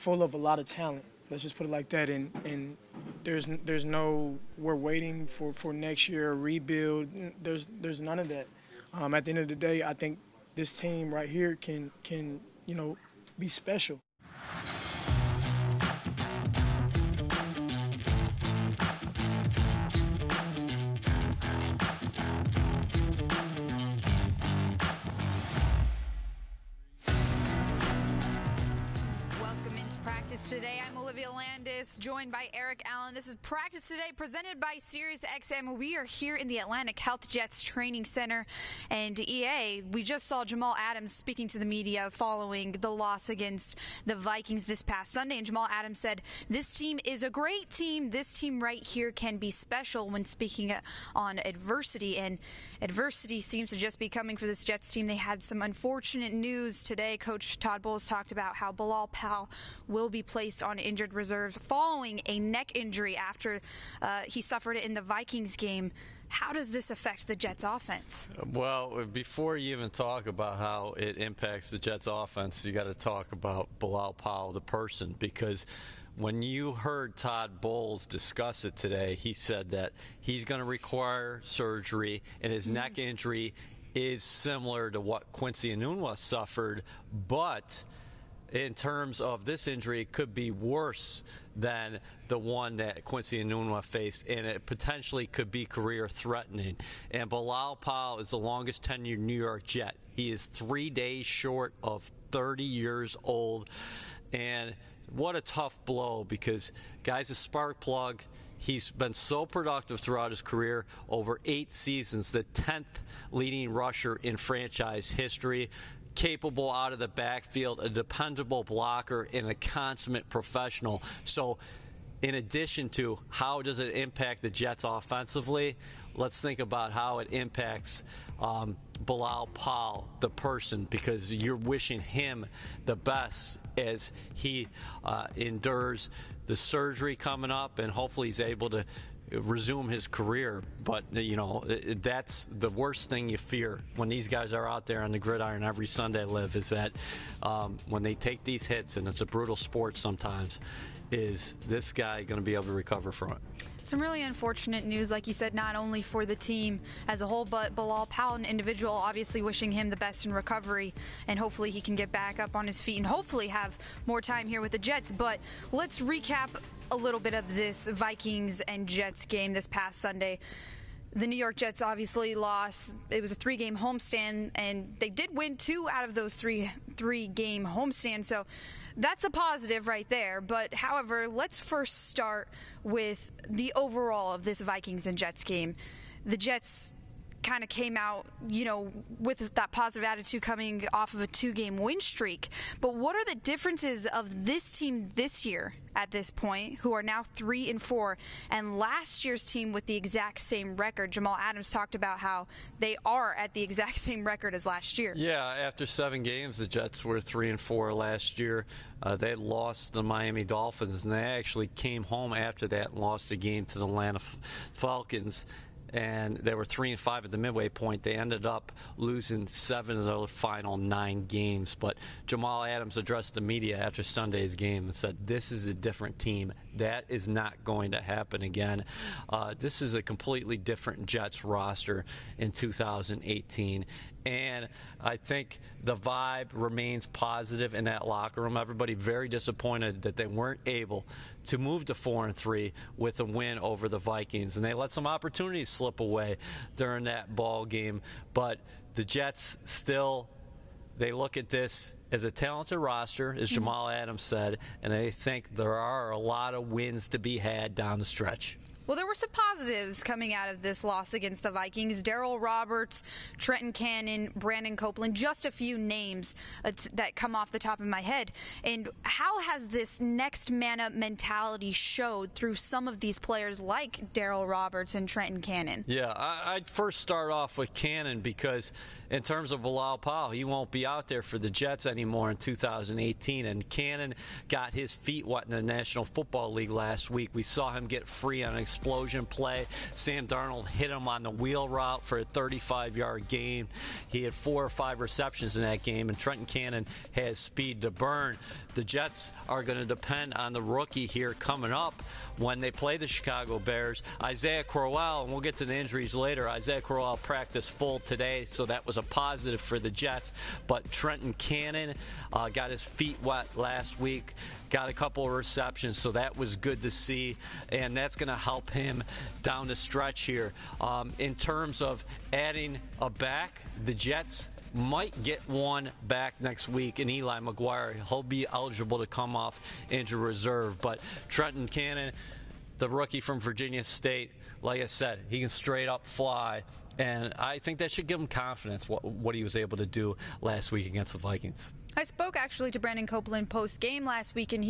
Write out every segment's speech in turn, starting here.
full of a lot of talent. Let's just put it like that. And there's no we're waiting for next year a rebuild. There's none of that. At the end of the day, I think this team right here can be special. Today, I'm Olivia Landis, joined by Eric Allen. This is Practice Today, presented by SiriusXM. We are here in the Atlantic Health Jets Training Center. And EA, we just saw Jamal Adams speaking to the media following the loss against the Vikings this past Sunday. And Jamal Adams said, this team is a great team. This team right here can be special when speaking on adversity. And adversity seems to just be coming for this Jets team. They had some unfortunate news today. Coach Todd Bowles talked about how Bilal Powell will be placed on injured reserve following a neck injury after he suffered it in the Vikings game. How does this affect the Jets offense? Well, before you even talk about how it impacts the Jets offense, you got to talk about Bilal Powell, the person, because when you heard Todd Bowles discuss it today, he said that he's going to require surgery, and his neck injury is similar to what Quincy Enunwa suffered, but in terms of this injury, it could be worse than the one that Quincy Enunwa faced, and it potentially could be career-threatening. And Bilal Powell is the longest-tenured New York Jet. He is 3 days short of 30 years old, and what a tough blow, because guy's a spark plug. He's been so productive throughout his career, over 8 seasons, the 10th leading rusher in franchise history. Capable out of the backfield, a dependable blocker, and a consummate professional. So in addition to how does it impact the Jets offensively, let's think about how it impacts Bilal Powell, the person, because you're wishing him the best as he endures the surgery coming up, and hopefully he's able to resume his career. But that's the worst thing you fear when these guys are out there on the gridiron every Sunday, Liv, is that when they take these hits, and it's a brutal sport sometimes, is this guy going to be able to recover from it? Some really unfortunate news, like you said, not only for the team as a whole, but Bilal Powell, an individual, obviously wishing him the best in recovery, and hopefully he can get back up on his feet and hopefully have more time here with the Jets. But let's recap a little bit of this Vikings and Jets game this past Sunday. The New York Jets obviously lost. It was a 3-game homestand, and they did win 2 out of those three-game homestands. So that's a positive right there. But however, let's first start with the overall of this Vikings and Jets game. The Jets kind of came out, with that positive attitude coming off of a 2-game win streak. But what are the differences of this team this year at this point, who are now 3-4, and last year's team with the exact same record? Jamal Adams talked about how they are at the exact same record as last year. Yeah, after 7 games, the Jets were 3-4 last year. They lost the Miami Dolphins, and they actually came home after that and lost a game to the Atlanta Falcons. And they were 3-5 at the midway point. They ended up losing 7 of their final 9 games. But Jamal Adams addressed the media after Sunday's game and said, this is a different team. That is not going to happen again. This is a completely different Jets roster in 2018. And I think the vibe remains positive in that locker room. Everybody very disappointed that they weren't able to move to 4-3 with a win over the Vikings. And they let some opportunities slip away during that ball game. But the Jets still, they look at this as a talented roster, as Jamal Adams said, and they think there are a lot of wins to be had down the stretch. Well, there were some positives coming out of this loss against the Vikings. Darryl Roberts, Trenton Cannon, Brandon Copeland, just a few names that come off the top of my head. And how has this next man up mentality showed through some of these players like Darryl Roberts and Trenton Cannon? Yeah, I'd first start off with Cannon, because in terms of Bilal Powell, he won't be out there for the Jets anymore in 2018. And Cannon got his feet wet in the National Football League last week. We saw him get free on an explosion play. Sam Darnold hit him on the wheel route for a 35-yard gain. He had 4 or 5 receptions in that game, and Trenton Cannon has speed to burn. The Jets are going to depend on the rookie here coming up when they play the Chicago Bears. Isaiah Crowell, and we'll get to the injuries later. Isaiah Crowell practiced full today, so that was a positive for the Jets. But Trenton Cannon got his feet wet last week, got a couple of receptions, so that was good to see, and that's going to help him down the stretch here. In terms of adding a back, the Jets might get one back next week in Eli McGuire. He'll be eligible to come off injured reserve. But Trenton Cannon, the rookie from Virginia State, like I said, he can straight up fly. And I think that should give him confidence, what he was able to do last week against the Vikings. I spoke actually to Brandon Copeland post-game last week, and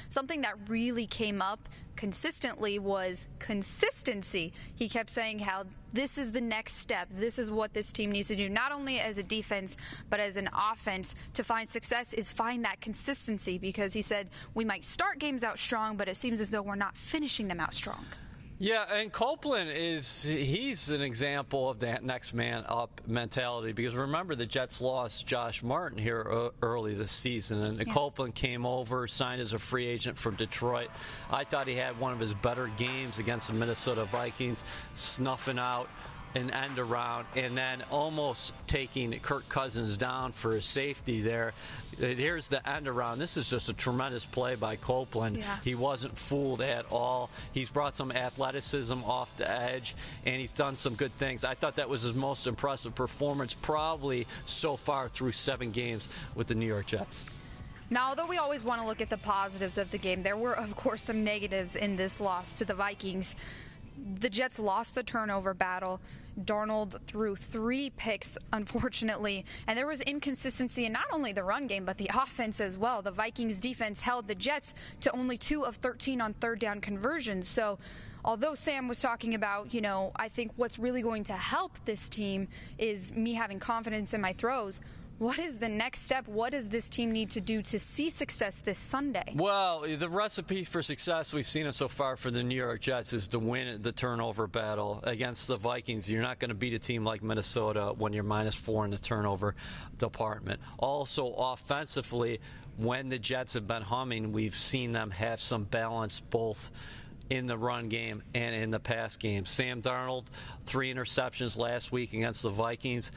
something that really came up consistently was consistency. He kept saying how this is the next step. This is what this team needs to do, not only as a defense, but as an offense. To find success is find that consistency, because he said we might start games out strong, but it seems as though we're not finishing them out strong. Yeah, and Copeland he's an example of that next man up mentality, because remember the Jets lost Josh Martin here early this season, and Copeland came over, signed as a free agent from Detroit. I thought he had one of his better games against the Minnesota Vikings, snuffing out an end around and then almost taking Kirk Cousins down for a safety there. Here's the end around. This is just a tremendous play by Copeland. Yeah. He wasn't fooled at all. He's brought some athleticism off the edge, and he's done some good things. I thought that was his most impressive performance probably so far through 7 games with the New York Jets. Now, although we always want to look at the positives of the game, there were, of course, some negatives in this loss to the Vikings. The Jets lost the turnover battle. Darnold threw 3 picks, unfortunately, and there was inconsistency in not only the run game, but the offense as well. The Vikings defense held the Jets to only 2 of 13 on third down conversions. So although Sam was talking about, I think what's really going to help this team is me having confidence in my throws. What is the next step? What does this team need to do to see success this Sunday? Well, the recipe for success, we've seen it so far for the New York Jets, is to win the turnover battle against the Vikings. You're not going to beat a team like Minnesota when you're -4 in the turnover department. Also, offensively, when the Jets have been humming, we've seen them have some balance both in the run game and in the pass game. Sam Darnold, 3 interceptions last week against the Vikings.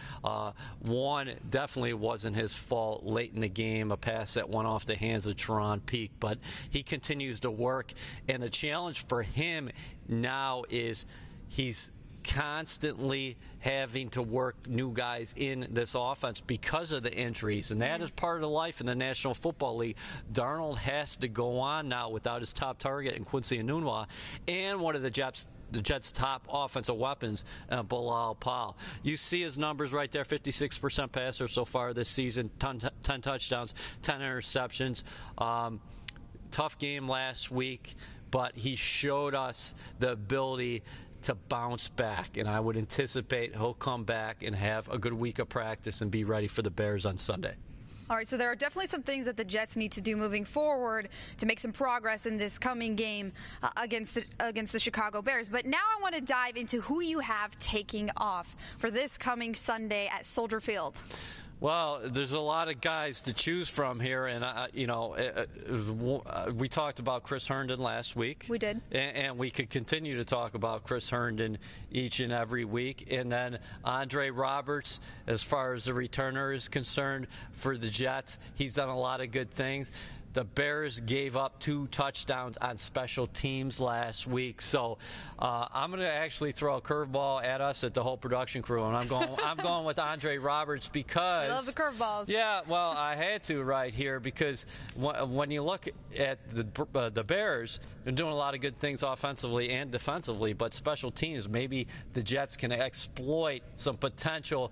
One definitely wasn't his fault late in the game, a pass that went off the hands of Teron Peak, but he continues to work, and the challenge for him now is he's constantly having to work new guys in this offense because of the injuries, and that is part of the life in the National Football League. Darnold has to go on now without his top target in Quincy Enunwa and one of the Jets' top offensive weapons, Bilal Powell. You see his numbers right there, 56% passer so far this season, 10 touchdowns, 10 interceptions. Tough game last week, but he showed us the ability to bounce back, and I would anticipate he'll come back and have a good week of practice and be ready for the Bears on Sunday. All right, so there are definitely some things that the Jets need to do moving forward to make some progress in this coming game against the Chicago Bears. But now I want to dive into who you have taking off for this coming Sunday at Soldier Field. Well, there's a lot of guys to choose from here, and we talked about Chris Herndon last week. We did, and we could continue to talk about Chris Herndon each and every week. And then Andre Roberts, as far as the returner is concerned for the Jets, he's done a lot of good things. The Bears gave up 2 touchdowns on special teams last week, so I'm going to actually throw a curveball at us, at the whole production crew, and I'm going with Andre Roberts because I love the curveballs. Yeah, well, I had to right here because when you look at the Bears, they're doing a lot of good things offensively and defensively, but special teams, maybe the Jets can exploit some potential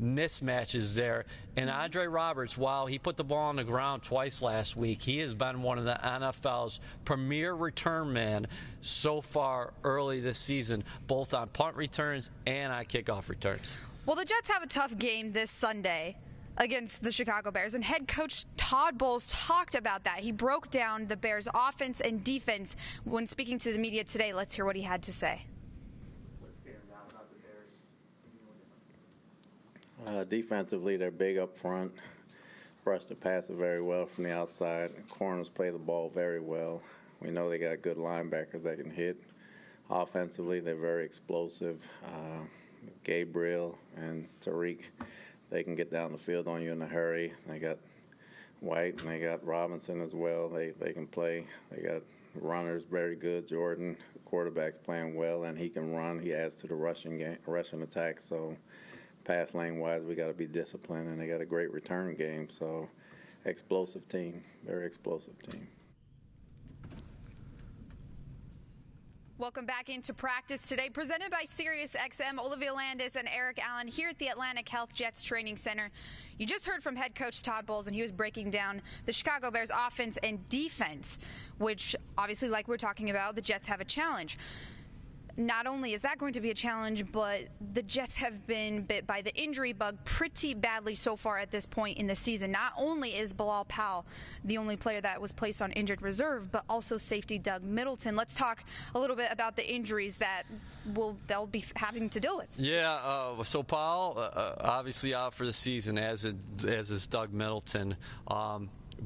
mismatches there. And Andre Roberts, while he put the ball on the ground twice last week, he has been one of the NFL's premier return men so far early this season, both on punt returns and on kickoff returns. Well, the Jets have a tough game this Sunday against the Chicago Bears. And head coach Todd Bowles talked about that. He broke down the Bears' offense and defense when speaking to the media today. Let's hear what he had to say. What stands out about the Bears? Defensively, they're big up front. Rush the passer very well from the outside. Corners play the ball very well. We know they got good linebackers that can hit. Offensively, they're very explosive. Gabriel and Tariq, they can get down the field on you in a hurry. They got White and they got Robinson as well. They can play. They got runners very good. Jordan, the quarterback's playing well, and he can run. He adds to the rushing attack. So pass lane wise, we got to be disciplined, and they got a great return game. So explosive team, very explosive team. Welcome back into practice today, presented by SiriusXM. Olivia Landis and Eric Allen here at the Atlantic Health Jets Training Center. You just heard from head coach Todd Bowles, and he was breaking down the Chicago Bears offense and defense, which obviously, like we're talking about, the Jets have a challenge. Not only is that going to be a challenge, but the Jets have been bit by the injury bug pretty badly so far at this point in the season. Not only is Bilal Powell the only player that was placed on injured reserve, but also safety Doug Middleton. Let's talk a little bit about the injuries that they'll be having to deal with. Yeah, so Powell obviously out for the season, as is Doug Middleton.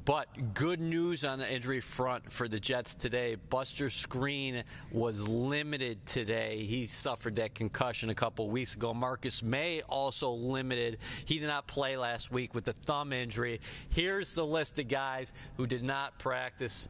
But good news on the injury front for the Jets today. Buster Skrine was limited today. He suffered that concussion a couple weeks ago. Marcus May also limited. He did not play last week with the thumb injury. Here's the list of guys who did not practice.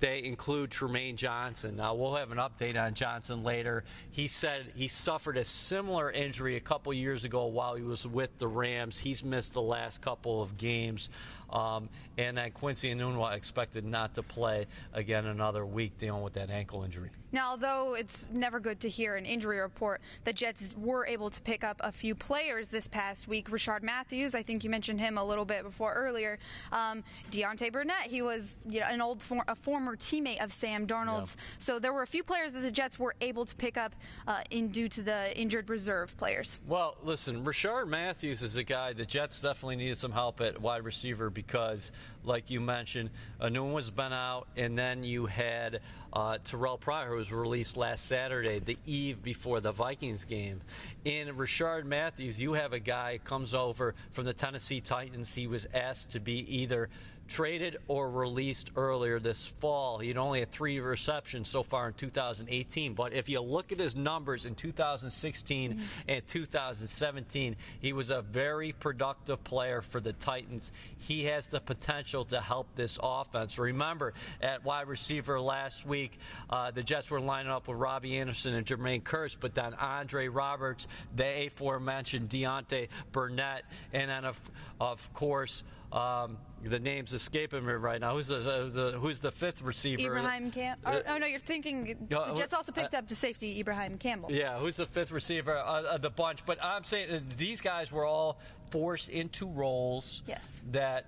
They include Tremaine Johnson. Now, we'll have an update on Johnson later. He said he suffered a similar injury a couple years ago while he was with the Rams. He's missed the last couple of games. And then Quincy Enunwa expected not to play again another week dealing with that ankle injury. Now, although it's never good to hear an injury report, the Jets were able to pick up a few players this past week. Rashard Matthews, I think you mentioned him a little bit before earlier. Deontay Burnett, he was a former teammate of Sam Darnold's. Yeah. So there were a few players that the Jets were able to pick up due to the injured reserve players. Well, listen, Rashard Matthews is a guy the Jets definitely needed some help at wide receiver because, like you mentioned, Enunwa's been out, and then you had Terrell Pryor, who was released last Saturday, the eve before the Vikings game. In Rashard Matthews, you have a guy who comes over from the Tennessee Titans. He was asked to be either traded or released earlier this fall. He'd only had 3 receptions so far in 2018, but if you look at his numbers in 2016 and 2017, he was a very productive player for the Titans. He has the potential to help this offense. Remember, at wide receiver last week, the Jets were lining up with Robbie Anderson and Jermaine Kearse, but then Andre Roberts, the aforementioned Deontay Burnett, and then of course, the name's escaping me right now. Who's the fifth receiver? Ibrahim Campbell. Oh, no, you're thinking the Jets also picked up the safety Ibrahim Campbell. Yeah, who's the fifth receiver of the bunch? But I'm saying these guys were all forced into roles that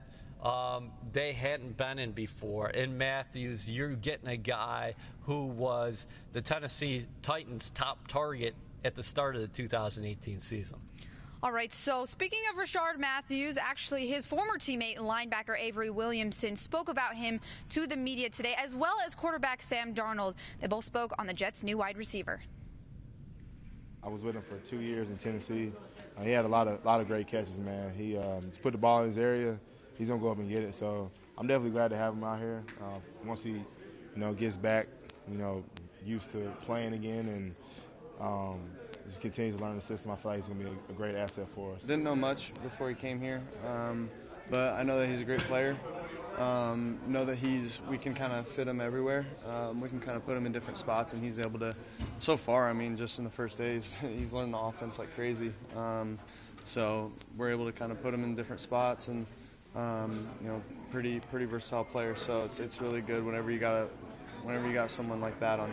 they hadn't been in before. In Matthews, you're getting a guy who was the Tennessee Titans' top target at the start of the 2018 season. All right, so speaking of Rashard Matthews, actually his former teammate and linebacker Avery Williamson spoke about him to the media today, as well as quarterback Sam Darnold. They both spoke on the Jets' new wide receiver. I was with him for 2 years in Tennessee. He had a lot of great catches, man. He put the ball in his area. He's gonna go up and get it. So I'm definitely glad to have him out here. Once he, gets back, used to playing again and just continues to learn the system, I feel like he's going to be a great asset for us. Didn't know much before he came here, but I know that he's a great player. Know that we can kind of fit him everywhere. We can kind of put him in different spots, and he's able to, so far, I mean, just in the first days, he's learned the offense like crazy. So we're able to kind of put him in different spots and, pretty versatile player. So it's really good whenever you got someone like that on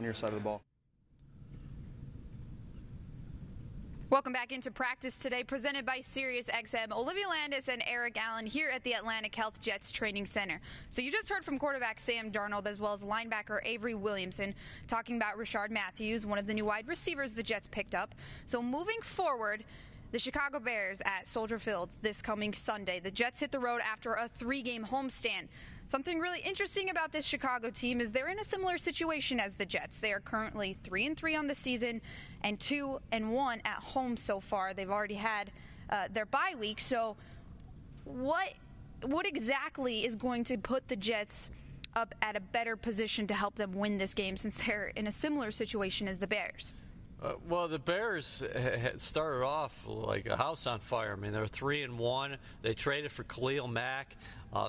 your side of the ball. Welcome back into practice today, presented by SiriusXM. Olivia Landis and Eric Allen here at the Atlantic Health Jets Training Center. So you just heard from quarterback Sam Darnold as well as linebacker Avery Williamson talking about Rashard Matthews, one of the new wide receivers the Jets picked up. So moving forward, The Chicago Bears at Soldier Field this coming Sunday. The Jets hit the road after a 3-game homestand. Something really interesting about this Chicago team is they're in a similar situation as the Jets. They are currently 3-3 on the season and 2-1 at home so far. They've already had their bye week. So what exactly is going to put the Jets up at a better position to help them win this game, since they're in a similar situation as the Bears? Well, the Bears had started off like a house on fire. I mean, they're 3-1. They traded for Khalil Mack,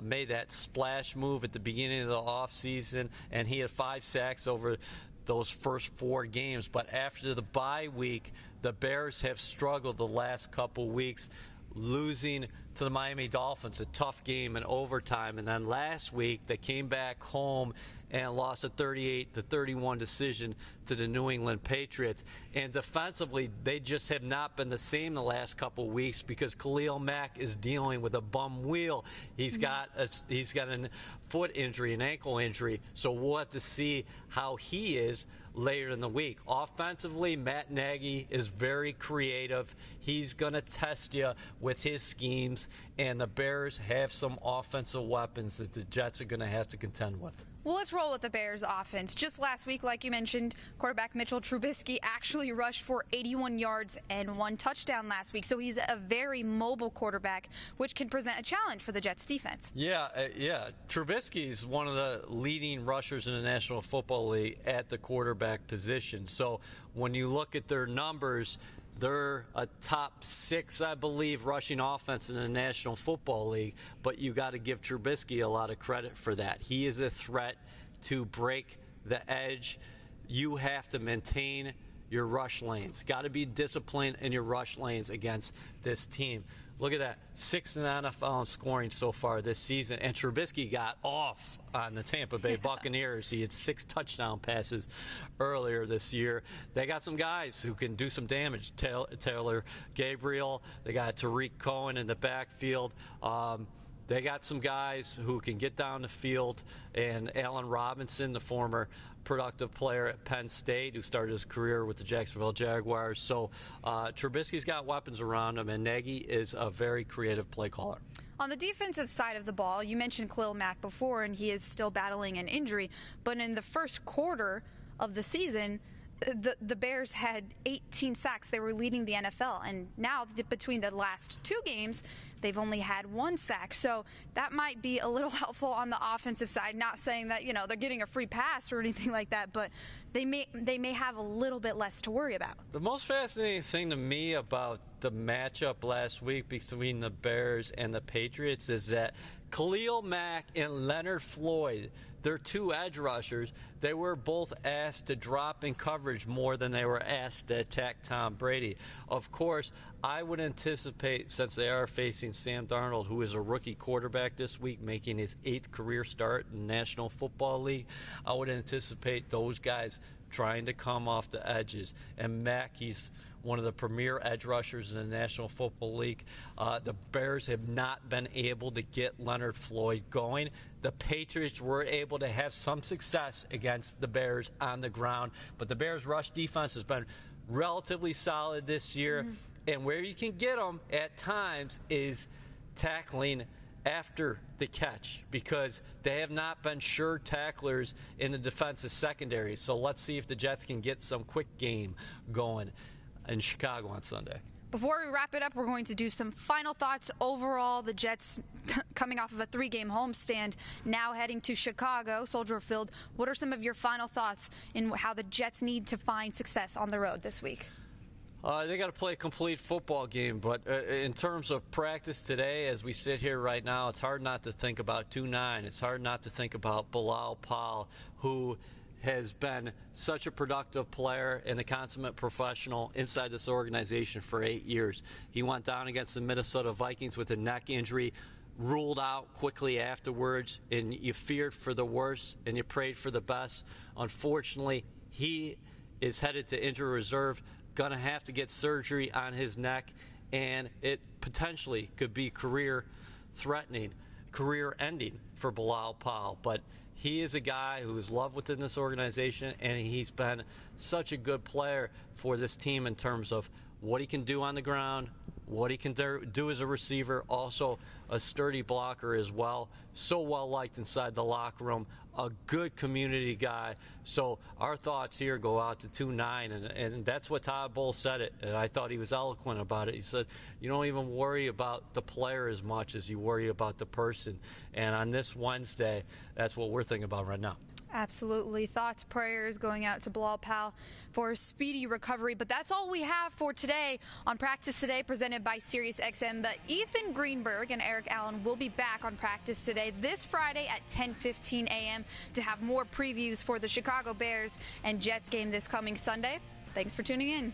made that splash move at the beginning of the offseason, and he had 5 sacks over those first 4 games. But after the bye week, the Bears have struggled the last couple weeks, losing to the Miami Dolphins, a tough game in overtime. And then last week, they came back home and lost a 38-31 decision to the New England Patriots. And defensively, they just have not been the same the last couple of weeks because Khalil Mack is dealing with a bum wheel. He's got a foot injury, an ankle injury. So we'll have to see how he is later in the week. Offensively, Matt Nagy is very creative. He's going to test you with his schemes, and the Bears have some offensive weapons that the Jets are going to have to contend with. Well, let's roll with the Bears offense. Just last week, like you mentioned, quarterback Mitchell Trubisky actually rushed for 81 yards and 1 touchdown last week. So he's a very mobile quarterback, which can present a challenge for the Jets defense. Yeah. Trubisky's one of the leading rushers in the National Football League at the quarterback position. So when you look at their numbers, they're a top 6, I believe, rushing offense in the National Football League, but you got to give Trubisky a lot of credit for that. He is a threat to break the edge. You have to maintain your rush lanes. Got to be disciplined in your rush lanes against this team. Look at that, 6th in the NFL in scoring so far this season, and Trubisky got off on the Tampa Bay Buccaneers. He had 6 touchdown passes earlier this year. They got some guys who can do some damage. Taylor Gabriel, they got Tariq Cohen in the backfield. They got some guys who can get down the field, and Allen Robinson, the former productive player at Penn State who started his career with the Jacksonville Jaguars. So Trubisky's got weapons around him, and Nagy is a very creative play caller. On the defensive side of the ball, you mentioned Khalil Mack before, and he is still battling an injury. But in the first quarter of the season, the Bears had 18 sacks. They were leading the NFL. And now, between the last 2 games, they've only had 1 sack. So that might be a little helpful on the offensive side. Not saying that, they're getting a free pass or anything like that, but they may have a little bit less to worry about. The most fascinating thing to me about the matchup last week between the Bears and the Patriots is that Khalil Mack and Leonard Floyd, they're 2 edge rushers. They were both asked to drop in coverage more than they were asked to attack Tom Brady. Of course, I would anticipate, since they are facing Sam Darnold, who is a rookie quarterback this week, making his 8th career start in the National Football League, I would anticipate those guys trying to come off the edges. And Mack, he's one of the premier edge rushers in the National Football League. The Bears have not been able to get Leonard Floyd going. The Patriots were able to have some success against the Bears on the ground, but the Bears' rush defense has been relatively solid this year. And where you can get them at times is tackling after the catch, because they have not been sure tacklers in the defensive secondary. So let's see if the Jets can get some quick game going in Chicago on Sunday. Before we wrap it up, we're going to do some final thoughts. Overall, the Jets coming off of a 3-game homestand, now heading to Chicago, Soldier Field. What are some of your final thoughts in how the Jets need to find success on the road this week? They got to play a complete football game, but in terms of practice today, as we sit here right now, it's hard not to think about 2-9. It's hard not to think about Bilal Powell, who has been such a productive player and a consummate professional inside this organization for 8 years. He went down against the Minnesota Vikings with a neck injury, ruled out quickly afterwards, and you feared for the worst and you prayed for the best. Unfortunately, he is headed to injury reserve, going to have to get surgery on his neck, and it potentially could be career-threatening, career-ending for Bilal Powell. But he is a guy who is loved within this organization, and he's been such a good player for this team in terms of what he can do on the ground, what he can do as a receiver, also a sturdy blocker as well. So well liked inside the locker room, a good community guy. So our thoughts here go out to 2-9, and that's what Todd Bowles said it, and I thought he was eloquent about it. He said, you don't even worry about the player as much as you worry about the person. And on this Wednesday, that's what we're thinking about right now. Absolutely. Thoughts, prayers going out to Bilal Powell for a speedy recovery. But that's all we have for today on Practice Today, presented by SiriusXM. But Ethan Greenberg and Eric Allen will be back on Practice Today this Friday at 10:15 a.m. to have more previews for the Chicago Bears and Jets game this coming Sunday. Thanks for tuning in.